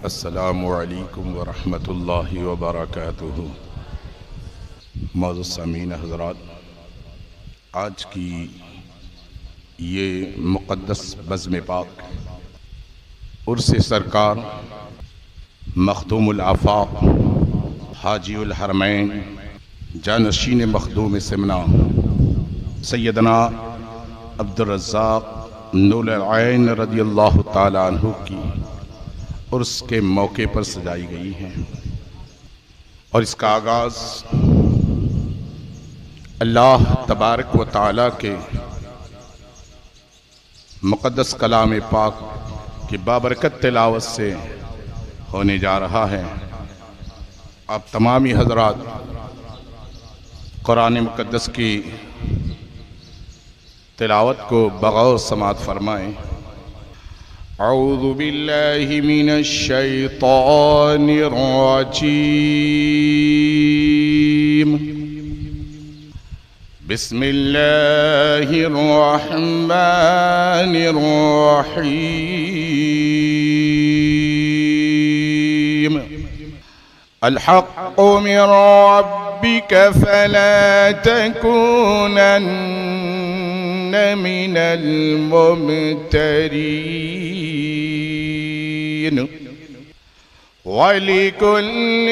السلام علیکم ورحمۃ اللہ وبرکاتہ۔ معزز سامعین حضرات، آج کی یہ مقدس بزم پاک عرس سرکار مخدوم الآفاق حاجی الحرمین جانشین مخدوم سمنا سیدنا عبدالرزاق نور العین رضی اللہ تعالیٰ عنہ کی عرس کے موقع پر سجائی گئی ہے، اور اس کا آغاز اللہ تبارک و تعالیٰ کے مقدس کلام پاک کی بابرکت تلاوت سے ہونے جا رہا ہے۔ آپ تمامی حضرات قرآن مقدس کی تلاوت کو بغور سماعت فرمائیں۔ اعوذ باللہ من الشیطان الرجیم، بسم اللہ الرحمن الرحیم، الحق من ربک فلا تکونن من الممترین، وَلِكُلٍّ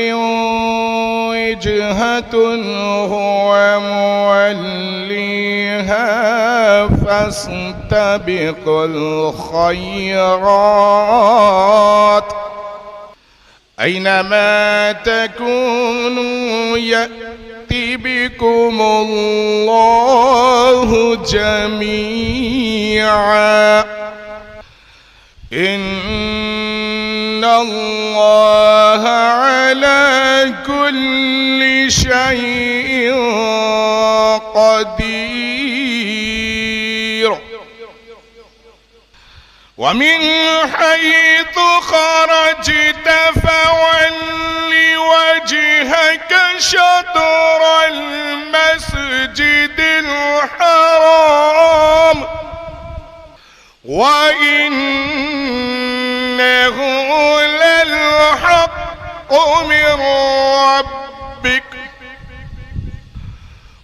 وِجْهَةٌ هُوَ مُوَلِّيهَا فَاسْتَبِقُوا الْخَيْرَاتِ أَيْنَمَا تَكُونُوا يَأْتِ بِكُمُ اللَّهُ جَمِيعًا، إِنَّ اللَّهَ عَلَى كُلِّ شَيْءٍ قَدِيرٌ، وَمِنْ حَيْثُ خَرَجْتَ فَوَلِّ وَجْهَكَ شَطْرَ الْمَسْجِدِ الْحَرَامِ، وَإِنَّهُ لَلْحَقُّ مِنْ رَبِّكَ،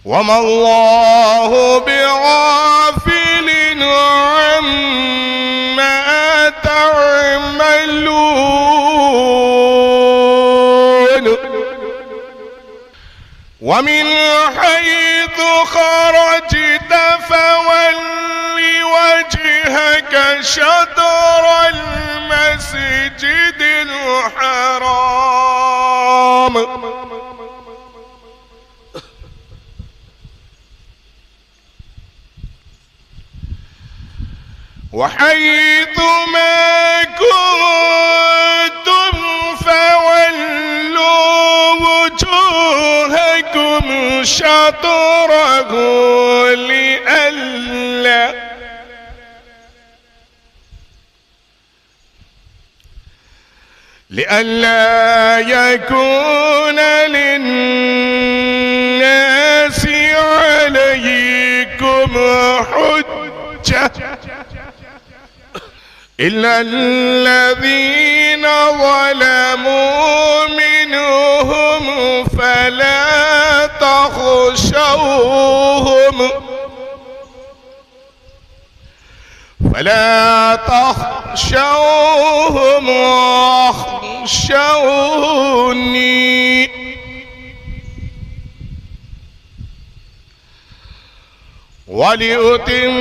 وَمَا اللَّهُ بِغَافِلٍ عَمَّا تَعْمَلُونَ، وَمِنْ حَيْثُ خَرَجْتَ فَوَلِّ وَجْهَكَ شَطْرَ الْمَسْجِدِ الْحَرَامِ، وَحَيْثُ مَا كُنتُمْ فَوَلُّوا وُجُوهَكُمْ شَطْرَهُ لئلا يكون للناس عليكم حجة إلا الذين ظلموا منهم، فلا تخشوهم واخشوني، ولأتم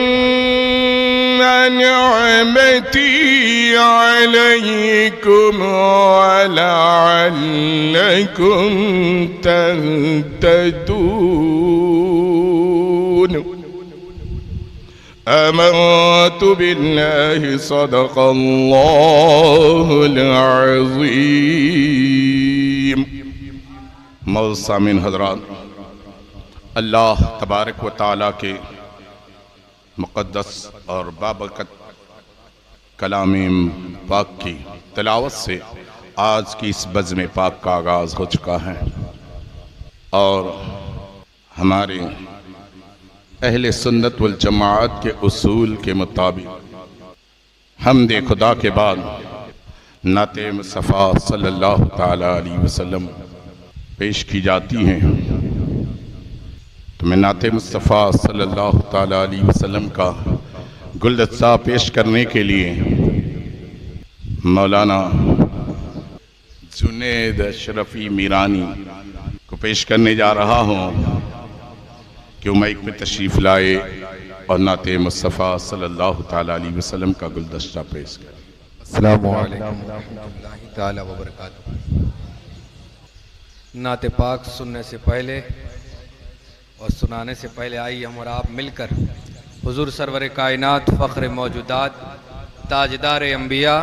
نعمتي عليكم ولعلكم تهتدون. آمنت بالله صدق اللہ العظیم۔ معزز سامعین حضرات، اللہ تبارک و تعالیٰ کے مقدس اور بابرکت کلام پاک کی تلاوت سے آج کی اس بزم پاک کا آغاز ہو چکا ہے، اور ہمارے اہل سنت والجماعت کے اصول کے مطابق حمد خدا کے بعد نعت مصطفیٰ صلی اللہ تعالیٰ علیہ وسلم پیش کی جاتی ہیں تو میں نعت مصطفیٰ صلی اللہ تعالیٰ علیہ وسلم کا گلدستہ پیش کرنے کے لیے مولانا جنید اشرفی میرانی کو پیش کرنے جا رہا ہوں کہ وہ مائک میں تشریف لائے اور نعت مصطفیٰ صلی اللہ تعالیٰ علیہ وسلم کا گلدستہ پیش کرے۔ السلام علیکم ورحمۃ اللہ تعالیٰ وبرکاتہ۔ نعت پاک سننے سے پہلے اور سنانے سے پہلے آئیے ہم اور آپ مل کر حضور سرور کائنات فخر موجودات تاجدار انبیاء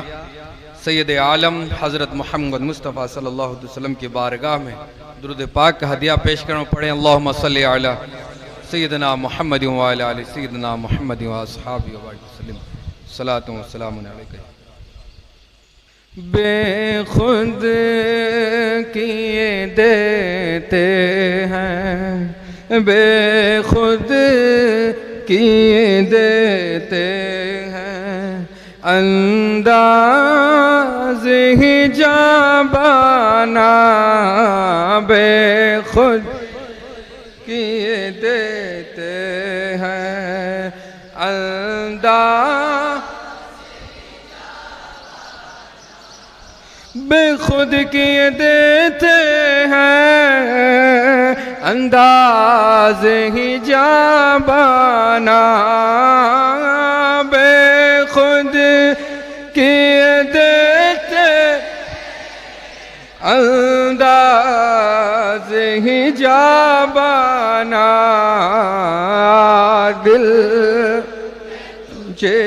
سید عالم حضرت محمد مصطفیٰ صلی اللہ علیہ وسلم کی بارگاہ میں درود پاک کا ہدیہ پیش کرنا پڑے۔ اللہم صلی علی سیدنا محمد وعلی آل سیدنا محمد واصحابہ وسلم صلاۃ و سلام علیکہ۔ بے خود کیے دیتے ہیں، بے خود کیے دیتے ہیں، انداز ہی جابانا بے خود کیے دیتے ہیں، انداز بے خود کیے دیتے ہیں، انداز ہی جابانا بے خود کیے دیتے، انداز ہی جابانا دل مجھے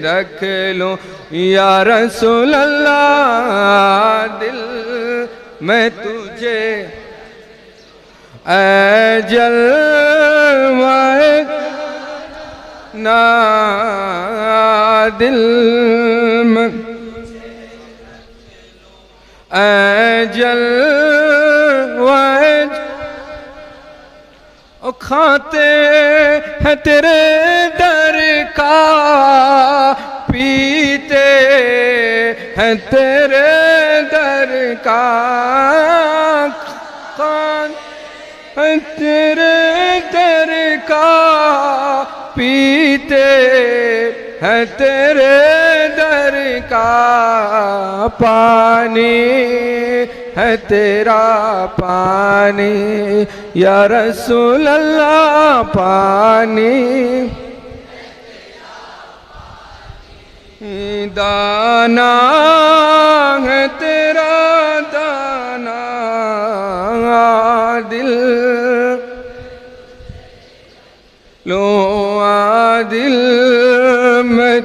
رکھ لو یا رسول اللہ، دل میں تجھے اے جلوہ نا دل میں اے جلوہ کھاتے ہیں تیرے در کا، پیتے ہیں تیرے در کا، کھاتے ہیں تیرے در کا، پیتے ہیں تیرے در کا، پانی ہے تیرا پانی یا رسول اللہ، پانی دانا ہے تیرا دانا، دل لو دل میں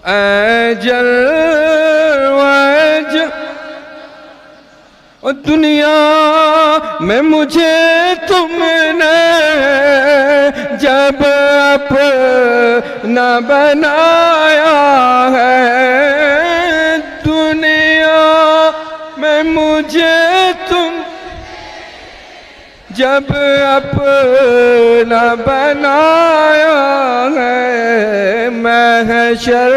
اے جلوہ دنیا میں مجھے تم نے جب اپنا بنایا ہے، دنیا میں مجھے تم جب اپنا بنایا ہے، محشر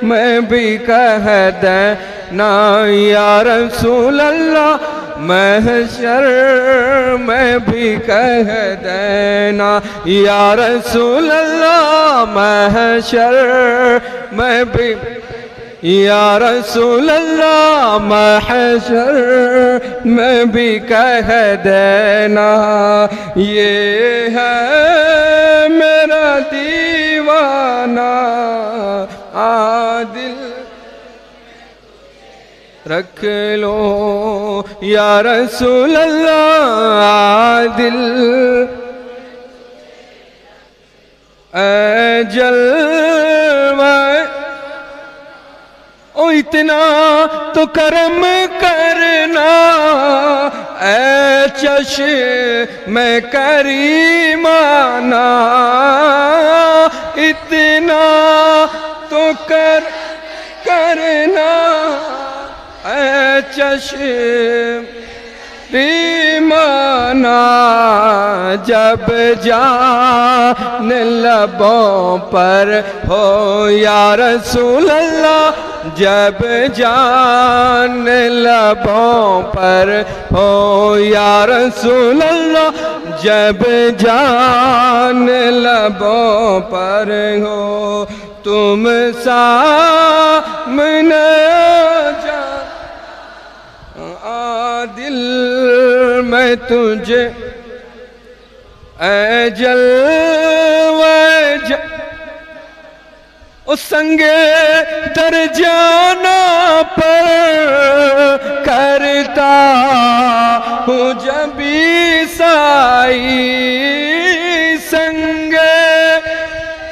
میں بھی کہہ دینا یا رسول اللہ، محشر میں بھی کہہ دینا یا رسول اللہ، محشر میں بھی یا رسول اللہ، محشر میں بھی کہہ دینا، یہ ہے میرا دیوانہ عادل رکھ لو یا رسول اللہ، عادل اے جلوہ او اتنا تو کرم کرنا اے چشم کریمانہ، اتنا تو کرنا چشم ریمانا جب جان لبوں پر ہو یا رسول اللہ، جب جان لبوں پر ہو یا رسول اللہ، جب جان لبوں پر ہو تم سامنے جا دل میں تجھے اے جلوہ اس سنگے در جانا پر کرتا ہوں جب عیسائی، سنگے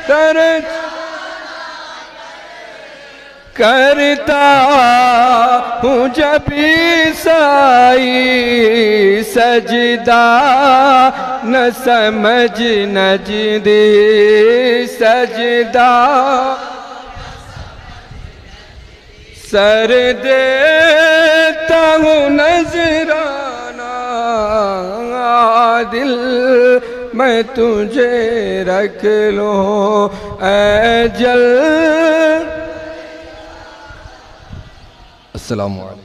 در کرتا ہوں جب عیسائی، سجدہ نہ سمجھ نجدی، سجدہ سر دیتا ہوں نذرانہ، دل میں تجھے رکھ لوں اے جل۔ السلام علیکم۔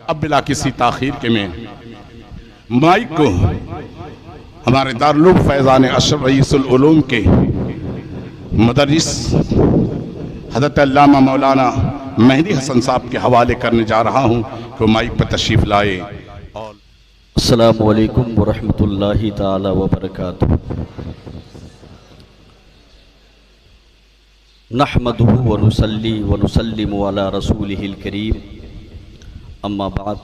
اب بلا کسی تاخیر کے میں مائک کو ہمارے دارالعلوم فیضان اشرف رئیس العلوم کے مدرس حضرت علامہ مولانا مہدی حسن صاحب کے حوالے کرنے جا رہا ہوں کہ مائک پر تشریف لائے۔ السلام علیکم ورحمۃ اللہ تعالی وبرکاتہ۔ نحمده ونصلي ونسلم على رسوله الكريم، اما بعد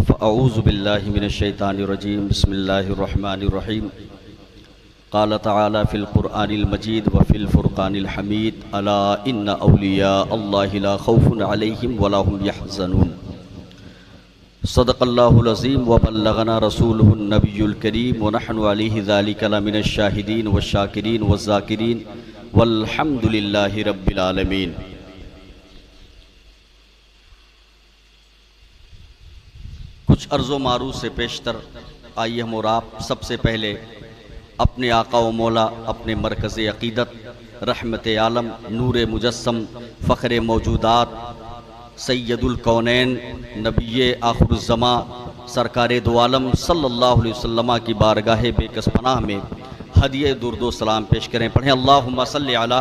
فاعوذ باللہ من الشیطان الرجیم، بسم اللہ الرحمن الرحیم۔ قال تعالی فی القرآن المجید وفی الفرقان الحمید، الا ان اولیاء اللہ لا خوف علیہم ولا هم يحزنون۔ صدق اللہ العظیم وبلغنا رسولہ النبی الکریم، ونحن علیہ ذالک لمن الشاہدین والشاکرین والذاکرین والحمد للہ رب العالمین۔ کچھ عرض و معروض سے پیشتر آئیے ہم اور آپ سب سے پہلے اپنے آقا و مولا، اپنے مرکز عقیدت، رحمت عالم، نور مجسم، فخر موجودات، سید الکونین، نبی آخر الزماں، سرکار دو عالم صلی اللہ علیہ وسلم کی بارگاہ بے کس پناہ میں ہدیہ درد و سلام پیش کریں۔ پڑھیں اللہم صلی علی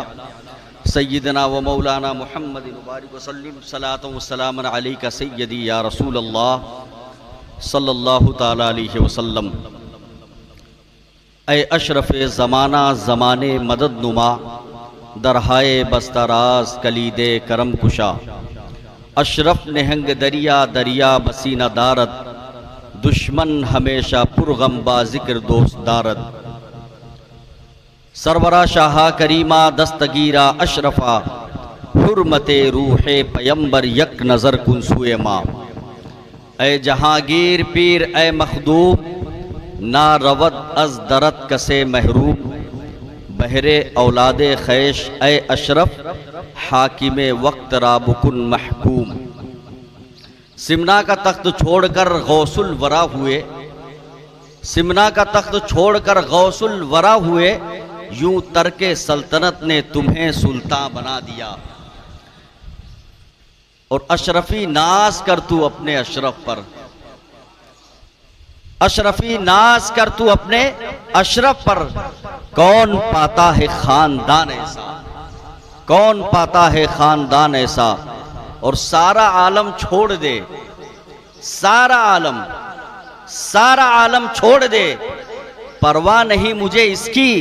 سیدنا و مولانا محمد مبارک وسلم، صلاۃ و سلام علیک سیدی یا رسول اللہ صلی اللہ تعالی علیہ وسلم۔ اے اشرف زمانہ زمانے مدد نما، درہائے بستراز کلید کرم کشا، اشرف نہنگ دریا دریا بسینہ دارت، دشمن ہمیشہ پرغم با ذکر دوست دارت، سرورہ شاہا کریمہ دستگیرہ اشرفہ، حرمت روح پیمبر یک نظر کن سوئے ماں۔ اے جہانگیر پیر اے مخدوم، نا رود از درت کسے محروم، بہر اولاد خیش اے اشرف، حاکم وقت را بکن محکوم۔ سمنا کا تخت چھوڑ کر غوث الورا ہوئے، سمنا کا تخت چھوڑ کر غوث الورا ہوئے، یوں ترک سلطنت نے تمہیں سلطان بنا دیا۔ اور اشرفی ناز کر تو اپنے اشرف پر، اشرفی ناز کر تو اپنے اشرف پر، کون پاتا ہے خاندان ایسا، کون پاتا ہے خاندان ایسا۔ اور سارا عالم چھوڑ دے، سارا عالم چھوڑ دے، پرواہ نہیں مجھے اس کی،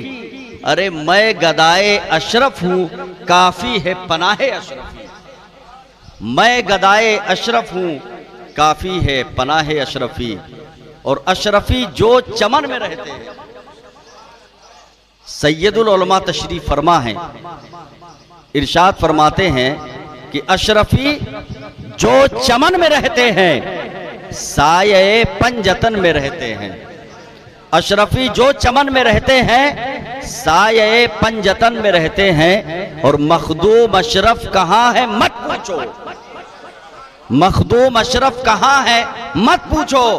ارے میں گدائے اشرف ہوں، کافی ہے پناہ اشرفی۔ میں گدائے اشرف ہوں، کافی ہے پناہ اشرفی۔ اور اشرفی جو چمن میں رہتے ہیں، سید العلماء تشریف فرما ہیں، ارشاد فرماتے ہیں کہ اشرفی جو چمن میں رہتے ہیں، سایہ پنجتن میں رہتے ہیں۔ اشرفی جو چمن میں رہتے ہیں، سایہ پنجتن میں رہتے ہیں۔ اور مخدوم اشرف کہاں ہے مت پوچھو، مخدوم اشرف کہاں ہے مت پوچھو،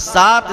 7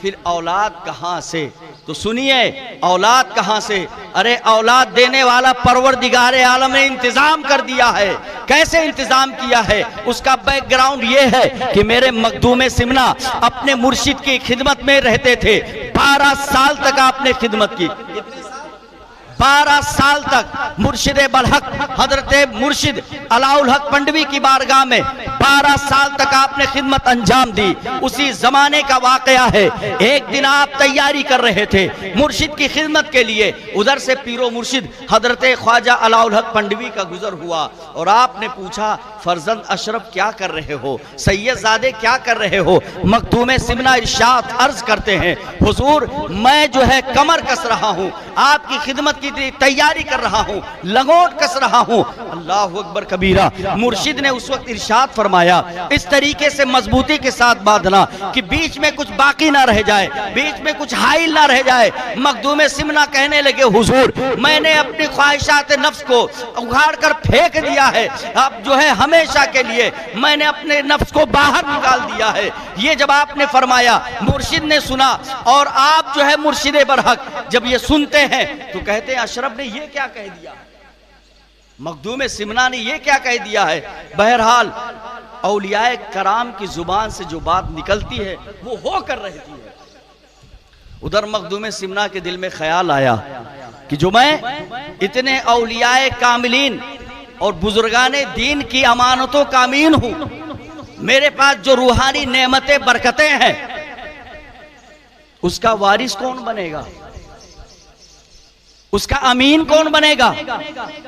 پھر اولاد کہاں سے؟ تو سنیے اولاد کہاں سے؟ ارے اولاد دینے والا پروردگار عالم نے انتظام کر دیا ہے۔ کیسے انتظام کیا ہے؟ اس کا بیک گراؤنڈ یہ ہے کہ میرے مخدوم سمنا اپنے مرشد کی خدمت میں رہتے تھے، 12 سال تک آپ نے خدمت کی۔ 12 سال تک مرشد برحق حضرت مرشد علاء الحق پنڈوی کی بارگاہ میں 12 سال تک آپ نے خدمت انجام دی۔ اسی زمانے کا واقعہ ہے، ایک دن آپ تیاری کر رہے تھے مرشد کی خدمت کے لیے، ادھر سے پیر و مرشد حضرت خواجہ علاء الحق پنڈوی کا گزر ہوا اور آپ نے پوچھا فرزند اشرف کیا کر رہے ہو؟ سید زادے کیا کر رہے ہو؟ مخدوم سمنا ارشاد عرض کرتے ہیں حضور میں جو ہے کمر کس رہا ہوں، آپ کی خدمت کی تیاری کر رہا ہوں، لنگوٹ کس رہا ہوں۔ اللہ اکبر کبیرہ۔ مرشد نے اس وقت ارشاد فرمایا اس طریقے سے مضبوطی کے ساتھ باندھنا کہ بیچ میں کچھ باقی نہ رہ جائے، بیچ میں کچھ حائل نہ رہ جائے۔ مخدوم سمنا کہنے لگے حضور میں نے اپنی خواہشات نفس کو اگھاڑ کر پھینک دیا ہے، اب جو ہے ہمیشہ کے لیے میں نے اپنے نفس کو باہر نکال دیا ہے۔ یہ جب آپ نے فرمایا مرشد نے سنا، اور آپ جو ہے مرشد برحق جب یہ سنتے ہیں تو کہتے ہیں اشرف نے یہ کیا کہہ دیا، مخدوم سمنا نے یہ کیا کہہ دیا ہے۔ بہرحال اولیاء کرام کی زبان سے جو بات نکلتی ہے وہ ہو کر رہتی ہے۔ ادھر مخدوم سمنا کے دل میں خیال آیا کہ جو میں اتنے اولیاء کاملین اور بزرگان دین کی امانتوں کا امین ہوں، میرے پاس جو روحانی نعمتیں برکتیں ہیں اس کا وارث کون بنے گا، اس کا امین کون بنے گا؟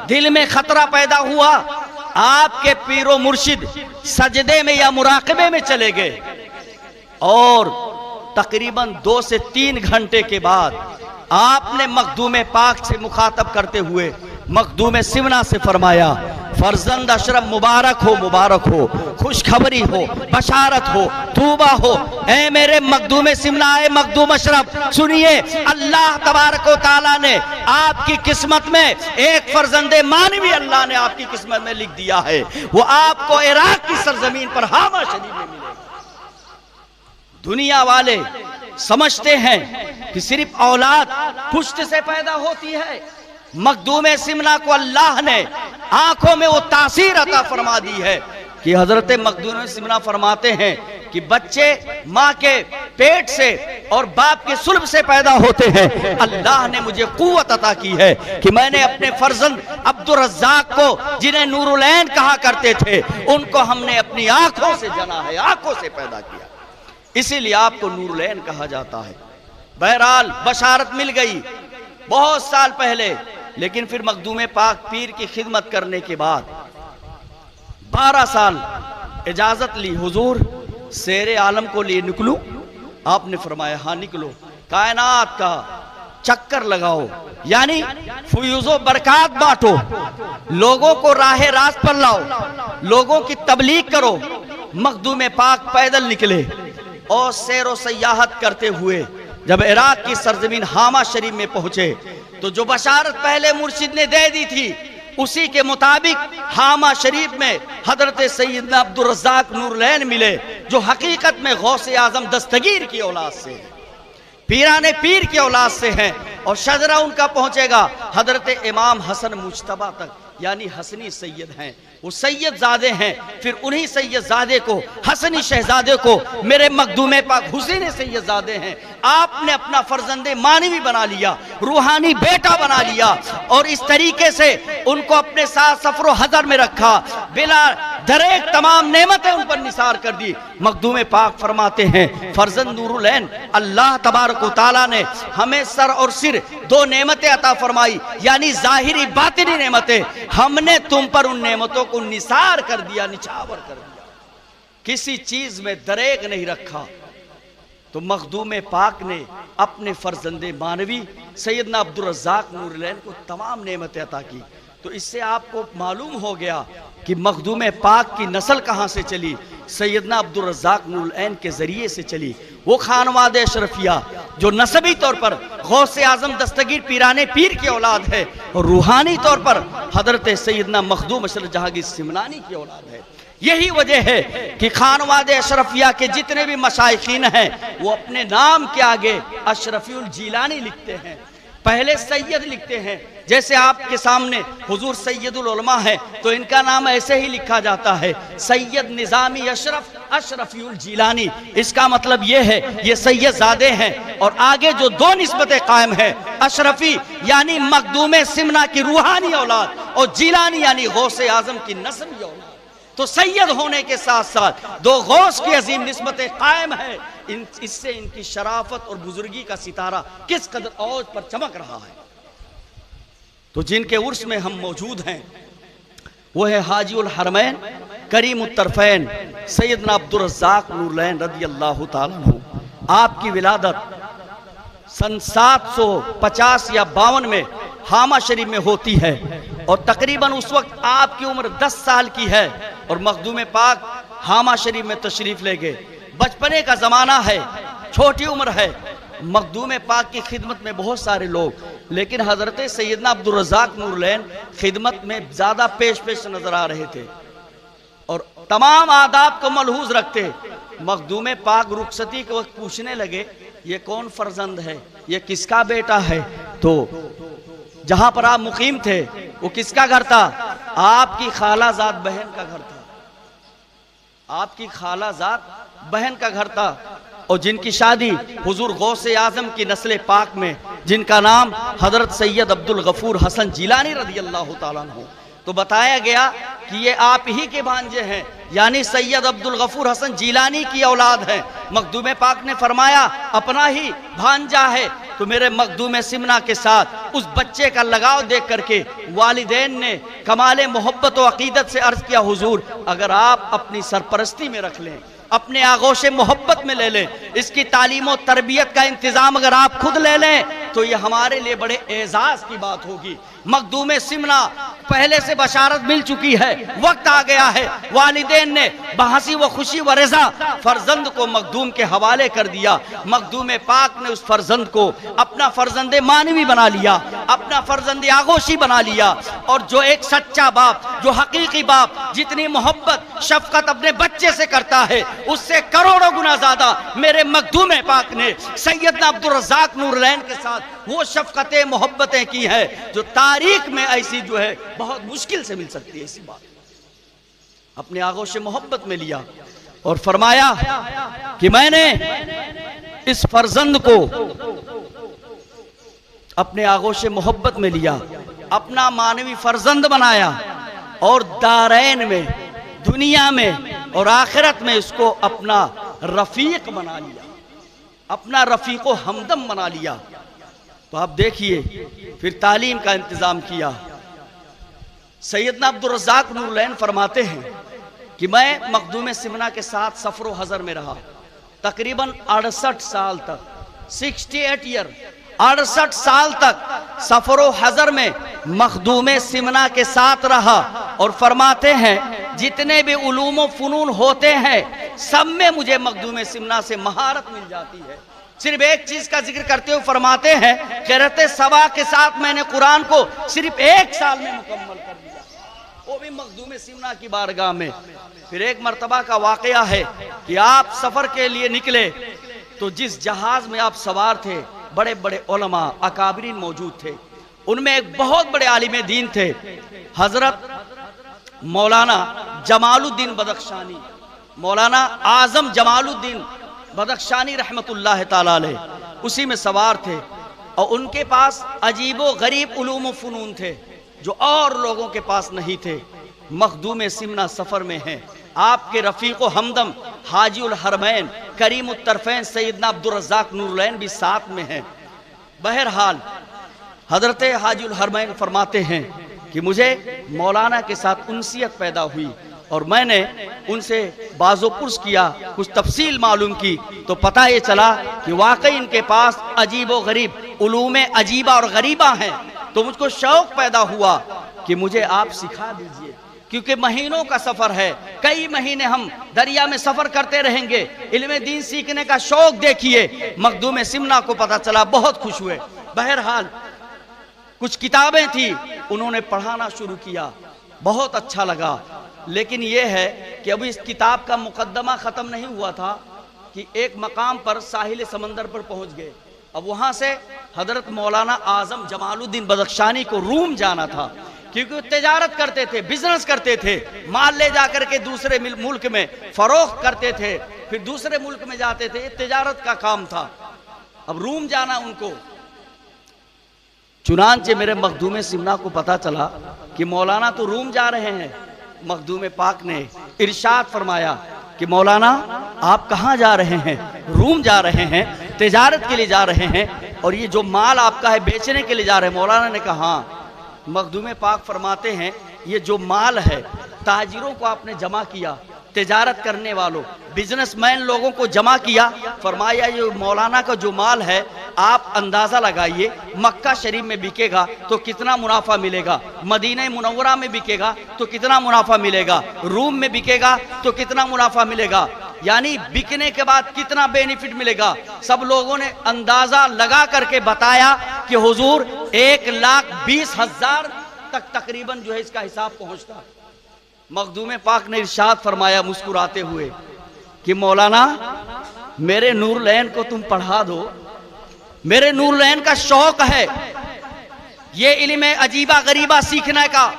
دل میں خطرہ پیدا ہوا۔ آپ کے پیر و مرشد سجدے میں یا مراقبے میں چلے گئے اور تقریباً 2 سے 3 گھنٹے کے بعد آپ نے مخدوم پاک سے مخاطب کرتے ہوئے مخدوم سمنا سے فرمایا فرزند اشرف مبارک ہو، مبارک ہو، خوشخبری ہو، بشارت ہو، توبہ ہو۔ اے میرے مخدوم سمنا، اے مخدوم اشرف سنیے، اللہ تبارک و تعالیٰ نے آپ کی قسمت میں ایک فرزند مانوی اللہ نے آپ کی قسمت میں لکھ دیا ہے، وہ آپ کو عراق کی سرزمین پر حامہ شریف میں ملے۔ دنیا والے سمجھتے ہیں کہ صرف اولاد پشت سے پیدا ہوتی ہے، مخدوم سمنا کو اللہ نے آنکھوں میں وہ تاثیر عطا فرما دی ہے کہ حضرت مخدوم سمنا فرماتے ہیں کہ بچے ماں کے پیٹ سے اور باپ کے صلب سے پیدا ہوتے ہیں۔ اللہ نے مجھے قوت عطا کی ہے کہ میں نے اپنے فرزند عبدالرزاق کو، جنہیں نور العین کہا کرتے تھے، ان کو ہم نے اپنی آنکھوں سے جنا ہے، آنکھوں سے پیدا کیا، اسی لیے آپ کو نور العین کہا جاتا ہے۔ بہرحال بشارت مل گئی بہت سال پہلے، لیکن پھر مخدوم پاک پیر کی خدمت کرنے کے بعد 12 سال اجازت لی، حضور سیر عالم کو لیے نکلوں؟ آپ نے فرمایا ہاں نکلو، کائنات کا چکر لگاؤ، یعنی فیوز و برکات بانٹو، لوگوں کو راہ راست پر لاؤ، لوگوں کی تبلیغ کرو۔ مخدوم پاک پیدل نکلے اور سیر و سیاحت کرتے ہوئے جب عراق کی سرزمین حامہ شریف میں پہنچے تو جو بشارت پہلے مرشد نے دے دی تھی اسی کے مطابق حامہ شریف میں حضرت سیدنا عبدالرزاق نور العین ملے، جو حقیقت میں غوث اعظم دستگیر کی اولاد سے ہیں، پیران پیر کی اولاد سے ہیں، اور شجرہ ان کا پہنچے گا حضرت امام حسن مجتبیٰ تک، یعنی حسنی سید ہیں، وہ سید زادے ہیں۔ پھر انہی سید زادے کو، حسنی شہزادے کو میرے مخدوم پاک حسین سید زادے ہیں، آپ نے اپنا فرزند مانوی بنا لیا، روحانی بیٹا بنا لیا، اور اس طریقے سے ان کو اپنے ساتھ سفر و حضر میں رکھا، بلا دریک تمام نعمتیں ان پر نثار کر دی۔ مخدوم پاک فرماتے ہیں فرزند نور العین اللہ تبارک و تعالیٰ نے ہمیں سر اور سر 2 نعمتیں عطا فرمائی، یعنی ظاہری باطنی نعمتیں، ہم نے تم پر ان نعمتوں کو نثار کر دیا، نچھاور کر دیا، کسی چیز میں دریغ نہیں رکھا۔ تو مخدوم پاک نے اپنے فرزند مانوی سیدنا عبدالرزاق نور العین کو تمام نعمتیں عطا کی۔ تو اس سے آپ کو معلوم ہو گیا کہ مخدوم پاک کی نسل کہاں سے چلی، سیدنا عبدالرزاق نور العین کے ذریعے سے چلی، وہ خانواد اشرفیہ جو نسبی طور پر غوث اعظم دستگیر پیران پیر کی اولاد ہے، اور روحانی طور پر حضرت سیدنا مخدوم اشرف جہانگیر سمنانی کی اولاد ہے۔ یہی وجہ ہے کہ خانواد اشرفیہ کے جتنے بھی مشائخین ہیں وہ اپنے نام کے آگے اشرفی الجیلانی لکھتے ہیں، پہلے سید لکھتے ہیں. جیسے آپ کے سامنے حضور سید العلماء ہے تو ان کا نام ایسے ہی لکھا جاتا ہے، سید نظامی اشرف اشرفی الجیلانی. اس کا مطلب یہ ہے یہ سید زادے ہیں. اور آگے جو دو نسبتیں قائم ہیں، اشرفی یعنی مخدوم سمنہ کی روحانی اولاد، اور جیلانی یعنی غوث اعظم کی نسبی اولاد. تو سید ہونے کے ساتھ ساتھ دو غوث کی عظیم نسبتیں قائم ہیں. اس سے ان کی شرافت اور بزرگی کا ستارہ کس قدر اوج پر چمک رہا ہے. تو جن کے عرس میں ہم موجود ہیں وہ ہے حاجی الحرمین کریم الطرفین سیدنا عبدالرزاق نورالعین رضی اللہ تعالیٰ عنہ. آپ کی ولادت سن 750 یا 52 میں حامہ شریف میں ہوتی ہے، اور تقریباً اس وقت آپ کی عمر 10 سال کی ہے، اور مخدوم پاک حامہ شریف میں تشریف لے گئے. بچپنے کا زمانہ ہے، چھوٹی عمر ہے. مخدوم پاک کی خدمت میں بہت سارے لوگ، لیکن حضرت سیدنا عبدالرزاق نورالعین خدمت میں زیادہ پیش نظر آ رہے تھے اور تمام آداب کو ملحوظ رکھتے. مخدوم پاک رخصتی کے وقت پوچھنے لگے یہ کون فرزند ہے، یہ کس کا بیٹا ہے؟ تو جہاں پر آپ مقیم تھے وہ کس کا گھر تھا؟ آپ کی خالہ زاد بہن کا گھر تھا. آپ کی خالہ زاد بہن کا گھر تھا، اور جن کی شادی حضور غوث اعظم کی نسل پاک میں، جن کا نام حضرت سید عبدالغفور حسن جیلانی رضی اللہ تعالیٰ عنہ. تو بتایا گیا کہ یہ آپ ہی کے بھانجے ہیں، یعنی سید عبدالغفور حسن جیلانی کی اولاد ہیں. مخدوم پاک نے فرمایا اپنا ہی بھانجا ہے. تو میرے مخدوم سمنہ کے ساتھ اس بچے کا لگاؤ دیکھ کر کے والدین نے کمال محبت و عقیدت سے عرض کیا حضور اگر آپ اپنی سرپرستی میں رکھ لیں، اپنے آغوش محبت میں لے لیں، اس کی تعلیم و تربیت کا انتظام اگر آپ خود لے لیں تو یہ ہمارے لیے بڑے اعزاز کی بات ہوگی. مخدوم سمنہ پہلے سے بشارت مل چکی ہے، وقت آ گیا ہے. والدین نے بہنسی و خوشی و رضا فرزند کو مخدوم کے حوالے کر دیا. مخدوم پاک نے اس فرزند کو اپنا فرزند مانوی بنا لیا، اپنا فرزند آغوشی بنا لیا. اور جو ایک سچا باپ، جو حقیقی باپ جتنی محبت شفقت اپنے بچے سے کرتا ہے اس سے کروڑوں گنا زیادہ میرے مخدوم پاک نے سیدنا عبدالرزاق نورالعین کے ساتھ وہ شفقتیں محبتیں کی ہیں جو تاریخ میں ایسی جو ہے بہت مشکل سے مل سکتی ہے. اسی بات اپنے آغوش محبت میں لیا اور فرمایا کہ میں نے اس فرزند کو اپنے آغوش محبت میں لیا، اپنا مانوی فرزند بنایا، اور دارین میں، دنیا میں اور آخرت میں اس کو اپنا رفیق بنا لیا، اپنا رفیق و ہمدم بنا لیا. تو آپ دیکھیے پھر تعلیم کا انتظام کیا. سیدنا عبدالرزاق نورالعین فرماتے ہیں کہ میں مخدوم سمنہ کے ساتھ سفر و حضر میں رہا تقریباً 68 سال تک، 68 ایئر، 68 سال تک سفر و حضر میں مخدوم سمنہ کے ساتھ رہا. اور فرماتے ہیں جتنے بھی علوم و فنون ہوتے ہیں سب میں مجھے مخدوم سمنہ سے مہارت مل جاتی ہے. صرف ایک چیز کا ذکر کرتے ہوئے فرماتے ہیں قرأت سبا کے ساتھ میں نے قرآن کو صرف 1 سال میں مکمل کر دیا، وہ بھی مخدوم سمنہ کی بارگاہ میں. پھر ایک مرتبہ کا واقعہ ہے کہ آپ سفر کے لیے نکلے تو جس جہاز میں آپ سوار تھے بڑے بڑے علماء اکابرین موجود تھے. ان میں ایک بہت بڑے عالم دین تھے حضرت مولانا جمال الدین بدخشانی، مولانا اعظم جمال الدین بدخشانی رحمت اللہ تعالیٰ علیہ. اسی میں سوار تھے اور ان کے پاس عجیب و غریب علوم و فنون تھے جو اور لوگوں کے پاس نہیں تھے. مخدوم سمنہ سفر میں ہیں، آپ کے رفیق و ہمدم حاجی الحرمین کریم الطرفین سیدنا عبدالرزاق نورالعین بھی ساتھ میں ہیں. بہرحال حضرت حاجی الحرمین فرماتے ہیں کہ مجھے مولانا کے ساتھ انسیت پیدا ہوئی اور میں نے ان سے باز و پرس کیا، کچھ تفصیل معلوم کی تو پتہ یہ چلا کہ واقعی ان کے پاس عجیب و غریب علوم عجیبہ اور غریبہ ہیں. تو مجھ کو شوق پیدا ہوا کہ مجھے آپ سکھا دیجئے، کیونکہ مہینوں کا سفر ہے، کئی مہینے ہم دریا میں سفر کرتے رہیں گے. علم دین سیکھنے کا شوق دیکھیے. مخدوم سمنہ کو پتہ چلا، بہت خوش ہوئے. بہرحال کچھ کتابیں تھیں انہوں نے پڑھانا شروع کیا، بہت اچھا لگا. لیکن یہ ہے کہ ابھی اس کتاب کا مقدمہ ختم نہیں ہوا تھا کہ ایک مقام پر ساحل سمندر پر پہنچ گئے. اب وہاں سے حضرت مولانا اعظم جمال الدین بدخشانی کو روم جانا تھا، کیونکہ وہ تجارت کرتے تھے، بزنس کرتے تھے، مال لے جا کر کے دوسرے ملک میں فروخت کرتے تھے، پھر دوسرے ملک میں جاتے تھے، یہ تجارت کا کام تھا. اب روم جانا ان کو. چنانچہ میرے مخدوم سمنا کو پتا چلا کہ مولانا تو روم جا رہے ہیں. مخدوم پاک نے ارشاد فرمایا کہ مولانا آپ کہاں جا رہے ہیں؟ روم جا رہے ہیں، تجارت کے لیے جا رہے ہیں، اور یہ جو مال آپ کا ہے بیچنے کے لیے جا رہے ہیں. مولانا نے کہا ہاں. مخدوم پاک فرماتے ہیں یہ جو مال ہے تاجروں کو آپ نے جمع کیا، تجارت کرنے والوں، بزنس مین لوگوں کو جمع کیا. فرمایا یہ مولانا کا جو مال ہے آپ اندازہ لگائیے، مکہ شریف میں بکے گا تو کتنا منافع ملے گا، مدینہ منورہ میں بکے گا تو کتنا منافع ملے گا، روم میں بکے گا تو کتنا منافع ملے گا، یعنی بکنے کے بعد کتنا بینیفٹ ملے گا. سب لوگوں نے اندازہ لگا کر کے بتایا کہ حضور 1,20,000 تک تقریباً جو ہے اس کا حساب پہنچتا. مخدوم پاک نے ارشاد فرمایا مسکراتے ہوئے کہ مولانا میرے نور العین کو تم پڑھا دو، میرے نور العین کا شوق ہے یہ علم عجیبہ غریبہ سیکھنے کا،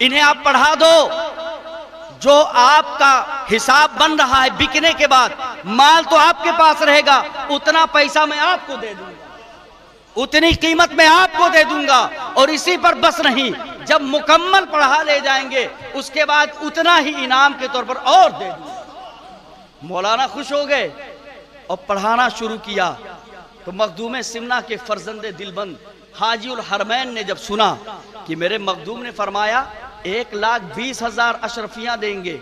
انہیں آپ پڑھا دو. جو آپ کا حساب بن رہا ہے بکنے کے بعد، مال تو آپ کے پاس رہے گا، اتنا پیسہ میں آپ کو دے دوں گا، اتنی قیمت میں آپ کو دے دوں گا، اور اسی پر بس نہیں، جب مکمل پڑھا لے جائیں گے اس کے بعد اتنا ہی انعام کے طور پر اور دے دوں گا. مولانا خوش ہو گئے اور پڑھانا شروع کیا. تو مخدوم سمنا کے فرزند دلبند حاجی الحرمین نے جب سنا کہ میرے مخدوم نے فرمایا 1,20,000 اشرفیاں دیں گے،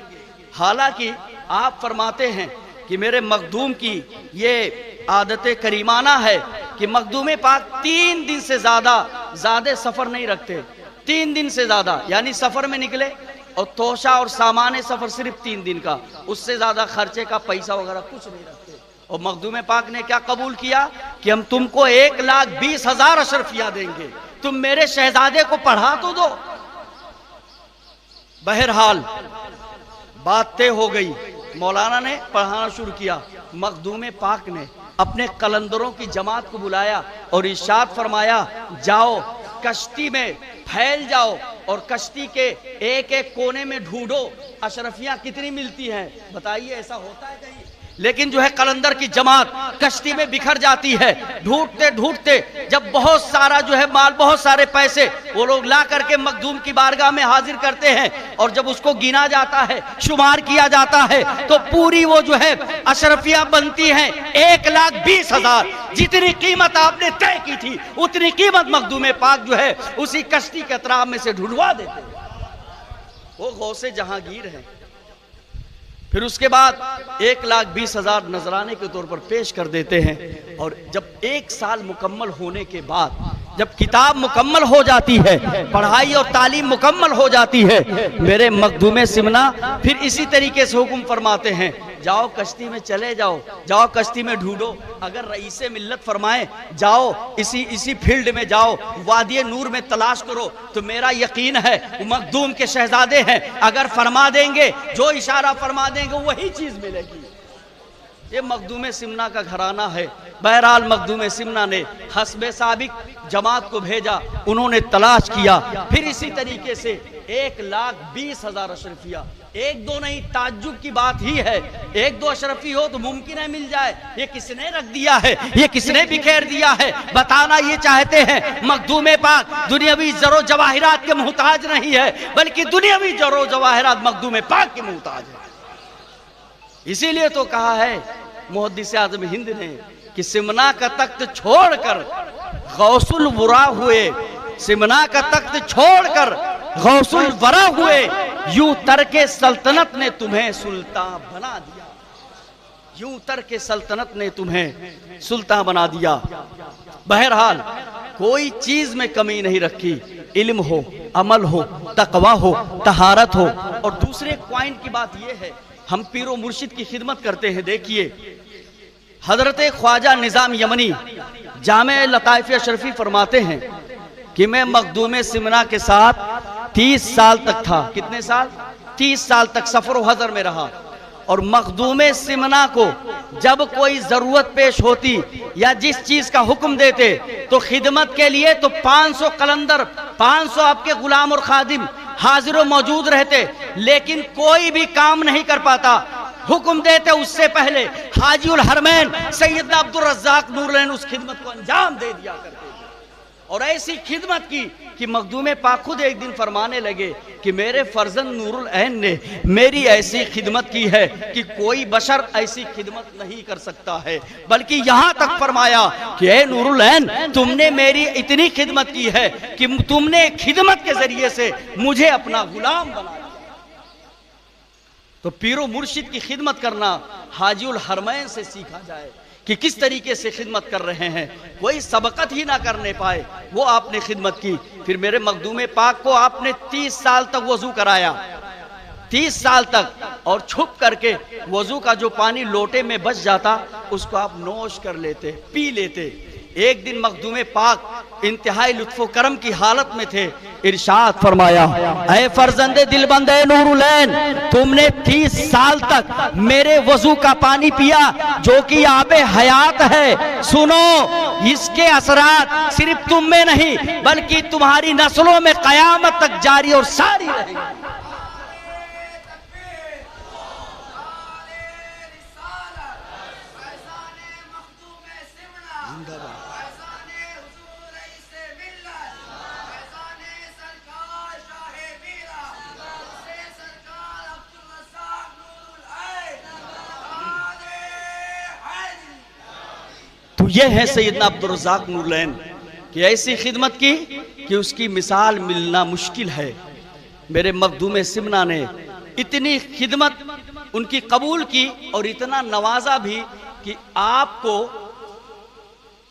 حالانکہ آپ فرماتے ہیں کہ میرے مخدوم کی یہ عادت کریمانہ ہے کہ مخدوم پاک 3 دن سے زیادہ سفر نہیں رکھتے. 3 دن سے زیادہ یعنی سفر میں نکلے اور توشہ اور سامان سفر صرف 3 دن کا، اس سے زیادہ خرچے کا پیسہ وغیرہ کچھ نہیں رکھتے. اور مخدوم پاک نے کیا قبول کیا کہ ہم تم کو 1,20,000 اشرفیاں دیں گے، تم میرے شہزادے کو پڑھا تو دو. بہرحال بات طے ہو گئی، مولانا نے پڑھانا شروع کیا. مخدوم پاک نے اپنے قلندروں کی جماعت کو بلایا اور ارشاد فرمایا جاؤ کشتی میں پھیل جاؤ اور کشتی کے ایک ایک کونے میں ڈھونڈو اشرفیاں کتنی ملتی ہیں. بتائیے ایسا ہوتا ہے کہیں؟ لیکن جو ہے قلندر کی جماعت کشتی میں بکھر جاتی ہے، ڈھونڈتے ڈھونڈتے جب بہت سارا جو ہے مال، بہت سارے پیسے وہ لوگ لا کر کے مخدوم کی بارگاہ میں حاضر کرتے ہیں، اور جب اس کو گنا جاتا ہے، شمار کیا جاتا ہے، تو پوری وہ جو ہے اشرفیاں بنتی ہیں 1,20,000. جتنی قیمت آپ نے طے کی تھی اتنی قیمت مخدوم پاک جو ہے اسی کشتی کے اطراف میں سے ڈھونڈوا دیتے ہیں. وہ غوث جہانگیر ہیں. پھر اس کے بعد 1,20,000 نذرانے کے طور پر پیش کر دیتے ہیں. اور جب 1 سال مکمل ہونے کے بعد جب کتاب مکمل ہو جاتی ہے، پڑھائی اور تعلیم مکمل ہو جاتی ہے، میرے مخدوم سمنا پھر اسی طریقے سے حکم فرماتے ہیں جاؤ کشتی میں چلے جاؤ، جاؤ کشتی میں ڈھونڈو. اگر رئیس ملت فرمائے جاؤ اسی فیلڈ میں جاؤ، وادی نور میں تلاش کرو، تو میرا یقین ہے وہ مخدوم کے شہزادے ہیں، اگر فرما دیں گے جو اشارہ فرما دیں گے وہی چیز ملے گی. یہ مخدوم سمنا کا گھرانہ ہے. بہرحال مخدوم سمنا نے حسب سابق جماعت کو بھیجا، انہوں نے تلاش کیا، پھر اسی طریقے سے 1,20,000 اشرفیہ. 1-2 نہیں، تعجب کی بات ہی ہے 1-2 اشرفی ہو تو ممکن ہے مل جائے. یہ کس نے رکھ دیا ہے، یہ کس نے بکھیر دیا ہے؟ بتانا یہ چاہتے ہیں مخدوم پاک دنیاوی زر و جواہرات کے محتاج نہیں ہے، بلکہ دنیاوی زر و جواہرات مخدوم پاک کے محتاج ہے. اسی لیے تو کہا ہے محدث اعظم ہند نے کہ سمنا کا تخت چھوڑ کر غوث الورا ہوئے، سمنا کا تخت چھوڑ کر غوث الورا ہوئے، یوں ترک سلطنت نے تمہیں سلطان بنا دیا، یوں ترک سلطنت نے تمہیں سلطان بنا دیا. بہرحال کوئی چیز میں کمی نہیں رکھی، علم ہو، عمل ہو، تقوی ہو، طہارت ہو. اور دوسرے پوائنٹ کی بات یہ ہے، ہم پیر و مرشد کی خدمت کرتے ہیں. دیکھیے حضرت خواجہ نظام یمنی جامع لطائف اشرفی فرماتے ہیں کہ میں مخدوم سمنا کے ساتھ 30 سال تک تھا. کتنے سال؟ 30 سال تک سفر و حضر میں رہا، اور مخدوم سمنا کو جب کوئی ضرورت پیش ہوتی یا جس چیز کا حکم دیتے تو خدمت کے لیے تو 500 قلندر، 500 آپ کے غلام اور خادم حاضر و موجود رہتے، لیکن کوئی بھی کام نہیں کر پاتا۔ حکم دیتے اس سے پہلے حاجی الحرمین سیدنا عبدالرزاق نورالعین اس خدمت کو انجام دے دیا کرتے تھے، اور ایسی خدمت کی کہ مخدوم پاک خود ایک دن فرمانے لگے کہ میرے فرزند نورالعین نے میری ایسی خدمت کی ہے کہ کوئی بشر ایسی خدمت نہیں کر سکتا ہے، بلکہ یہاں تک فرمایا کہ اے نورالعین تم نے میری اتنی خدمت کی ہے کہ تم نے خدمت کے ذریعے سے مجھے اپنا غلام بنا دیا۔ تو پیر و مرشد کی خدمت کرنا حاجی الحرمین سے سیکھا جائے کہ کس طریقے سے خدمت کر رہے ہیں، کوئی سبقت ہی نہ کرنے پائے، وہ آپ نے خدمت کی۔ پھر میرے مخدوم پاک کو آپ نے 30 سال تک وضو کرایا، 30 سال تک، اور چھپ کر کے وضو کا جو پانی لوٹے میں بچ جاتا اس کو آپ نوش کر لیتے، پی لیتے۔ ایک دن مخدوم پاک انتہائی لطف و کرم کی حالت میں تھے، ارشاد فرمایا اے فرزند دلبند نورالعین تم نے 30 سال تک میرے وضو کا پانی پیا جو کہ آب حیات ہے، سنو اس کے اثرات صرف تم میں نہیں بلکہ تمہاری نسلوں میں قیامت تک جاری اور ساری رہیں گی۔ تو یہ ہے سیدنا عبدالرزاق نورالعین کہ ایسی خدمت کی کہ اس کی مثال ملنا مشکل ہے۔ میرے مخدوم سمنا نے اتنی خدمت ان کی قبول کی اور اتنا نوازا بھی کہ آپ کو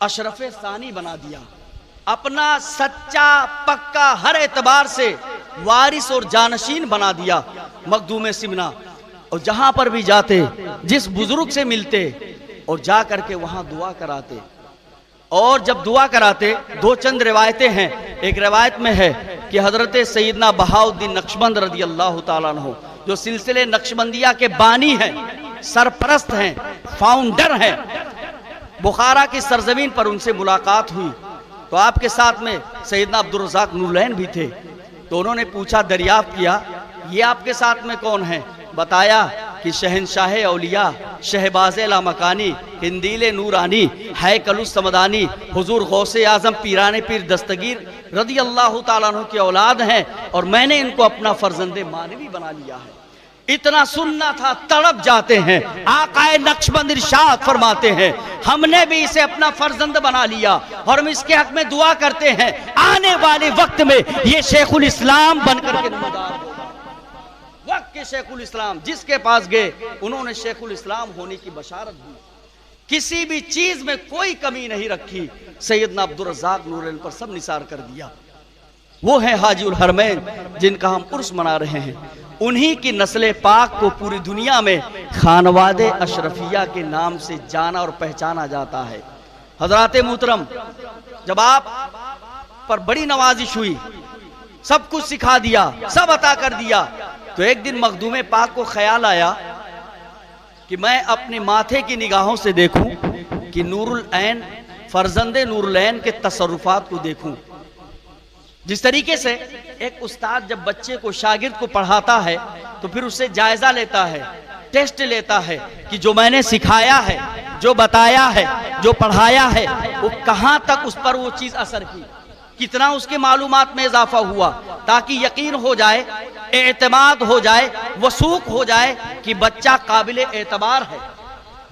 اشرف ثانی بنا دیا، اپنا سچا پکا ہر اعتبار سے وارث اور جانشین بنا دیا مخدوم سمنا۔ اور جہاں پر بھی جاتے جس بزرگ سے ملتے اور جا کر کے وہاں دعا کراتے، اور جب دعا کراتے دو چند روایتیں ہیں۔ ایک روایت میں ہے کہ حضرت سیدنا بہاؤالدین نقشبند رضی اللہ تعالیٰ عنہ جو سلسلے نقشبندیہ کے بانی ہیں، سرپرست ہیں، فاؤنڈر ہیں، بخارا کی سرزمین پر ان سے ملاقات ہوئی تو آپ کے ساتھ میں سیدنا عبدالرزاق نورالعین بھی تھے۔ تو انہوں نے پوچھا، دریافت کیا یہ آپ کے ساتھ میں کون ہیں؟ بتایا کہ شہنشاہ اولیاء شہباز لامکانی قندیل نورانی ہیکل السمدانی حضور غوث اعظم پیران پیر دستگیر رضی اللہ تعالیٰ عنہ کی اولاد ہیں، اور میں نے ان کو اپنا فرزند مانوی بنا لیا ہے۔ اتنا سننا تھا، تڑپ جاتے ہیں۔ آقا نقشبند ارشاد فرماتے ہیں ہم نے بھی اسے اپنا فرزند بنا لیا اور ہم اس کے حق میں دعا کرتے ہیں آنے والے وقت میں یہ شیخ الاسلام بن کر کے نمودار ہو۔ وقت کے شیخ الاسلام جس کے پاس گئے انہوں نے شیخ الاسلام ہونے کی بشارت دی، کسی بھی چیز میں کوئی کمی نہیں رکھی، سیدنا عبدالرزاق نورالعین پر سب نثار کر دیا۔ وہ ہیں حاجی الحرمین جن کا ہم عرس منا رہے ہیں، انہی کی نسل پاک کو پوری دنیا میں خانواد اشرفیہ کے نام سے جانا اور پہچانا جاتا ہے۔ حضرات محترم، جب آپ پر بڑی نوازش ہوئی، سب کچھ سکھا دیا، سب عطا کر دیا، تو ایک دن مخدوم پاک کو خیال آیا کہ میں اپنے ماتھے کی نگاہوں سے دیکھوں کہ نورالعین فرزند نورالعین کے تصرفات کو دیکھوں۔ جس طریقے سے ایک استاد جب بچے کو شاگرد کو پڑھاتا ہے تو پھر اس سے جائزہ لیتا ہے، ٹیسٹ لیتا ہے کہ جو میں نے سکھایا ہے، جو بتایا ہے، جو پڑھایا ہے، وہ کہاں تک اس پر وہ چیز اثر کی، کتنا اس کے معلومات میں اضافہ ہوا، تاکہ یقین ہو جائے، اعتماد ہو جائے، وثوق ہو جائے کہ بچہ قابل اعتبار ہے،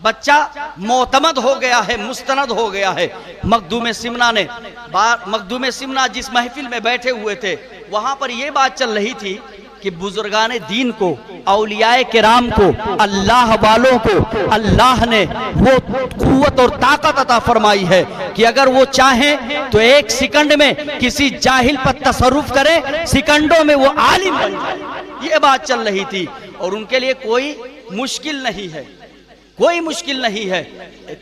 بچہ معتمد ہو گیا ہے، مستند ہو گیا ہے۔ مخدوم سمنا جس محفل میں بیٹھے ہوئے تھے وہاں پر یہ بات چل رہی تھی کہ بزرگان دین کو، اولیاء کرام کو، اللہ والوں کو اللہ نے وہ قوت اور طاقت عطا فرمائی ہے کہ اگر وہ چاہیں تو ایک سیکنڈ میں کسی جاہل پر تصرف کرے، سیکنڈوں میں وہ عالم بن جائے۔ یہ بات چل رہی تھی اور ان کے لیے کوئی مشکل نہیں ہے، کوئی مشکل نہیں ہے،